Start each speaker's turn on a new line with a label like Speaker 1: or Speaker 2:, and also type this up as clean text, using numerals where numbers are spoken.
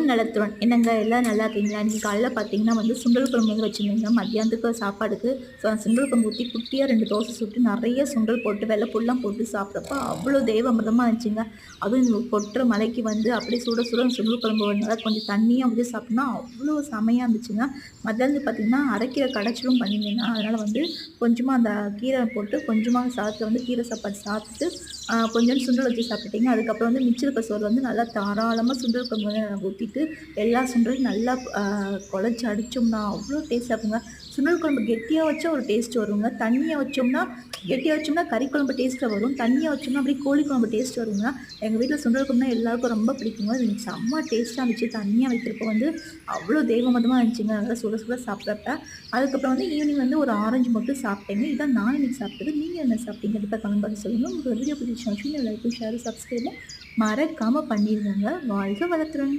Speaker 1: நலத்துடன் என்னங்க எல்லாம் நல்லா இருக்கீங்களா? இன்னைக்கு காலையில பார்த்தீங்கன்னா சுண்டல் குழம்பு வச்சிருந்தேங்க. மத்தியானத்துக்கு சாப்பாடுக்கு சுண்டல் குழம்பு ஊத்தி குட்டியா 2 தோசை சுட்டு நெறைய சுண்டல் போட்டு வெள்ளைப்பூடுலாம் போட்டு சாப்பிட்டப்ப அவ்வளோ தெய்வாமிர்தமா இருந்துச்சுங்க. அதுவும் இந்த கொட்டுற மழைக்கு அப்படியே சுட சுட சுண்டல் குழம்பு நல்லா கொஞ்சம் தண்ணியா ஊத்தி சாப்பிட்டோம்னா அவ்வளோ செமையா இருந்துச்சுங்க. மத்தியானத்துக்கு பார்த்தீங்கன்னா, அரைக்கீரை கடைச்சலும் பண்ணியிருந்தேங்க. அதனால கொஞ்சமா அந்த கீரை போட்டு கொஞ்சமா சாதத்துல கீரை சாப்பாடு சாப்பிட்டுட்டு, கொஞ்சோண்டு சுண்டல் வச்சு சாப்பிட்டுட்டேங்க. அதுக்கப்புறம் மிச்சம் இருக்க சோறு நல்லா தாராளமா சுண்டல் குழம்பு ஊத்திட்டு, எல்லா சுண்டலையும் நல்லா குழச்சு அடிச்சோம்னா, அவ்ளோ டேஸ்ட்டா இருக்குங்க. சுண்டல் குழம்பு கெட்டியா வச்சா ஒரு டேஸ்ட் வருங்க. தண்ணியா வச்சோம்னா கெட்டியா வச்சோம்னா கறி குழம்பு டேஸ்ட்ல வரும். தண்ணியா வச்சோம்னா அப்படியே கோழி குழம்பு டேஸ்ட் வருங்க. எங்க வீட்ல சுண்டல் குழம்புனா எல்லாருக்கும் ரொம்ப பிடிக்குங்க. அது எனக்கு செம்ம டேஸ்ட்டா இருந்துச்சு. தண்ணியா வைக்கிறப்போ அவ்ளோ தெய்வமதமா இருந்துச்சுங்க. நல்லா சுட சுட சாப்பிட்றப்ப. அதுக்கப்புறம் ஈவினிங் ஒரு ஆரஞ்சு மட்டும் சாப்பிட்டேங்க. இதான் நான் இன்னைக்கு சாப்பிட்டது. நீங்க என்ன சாப்பிட்டீங்க? கண்டிப்பா கமெண்ட் பாக்ஸ் சொல்லுங்க. உங்களுக்கு வீடியோ பிடிச்சிருந்துச்சுன்னா லைக்கும், ஷேரும், சப்ஸ்கிரைபும் மறக்காம பண்ணிருங்கங்க. வாழ்க வளத்துடன்!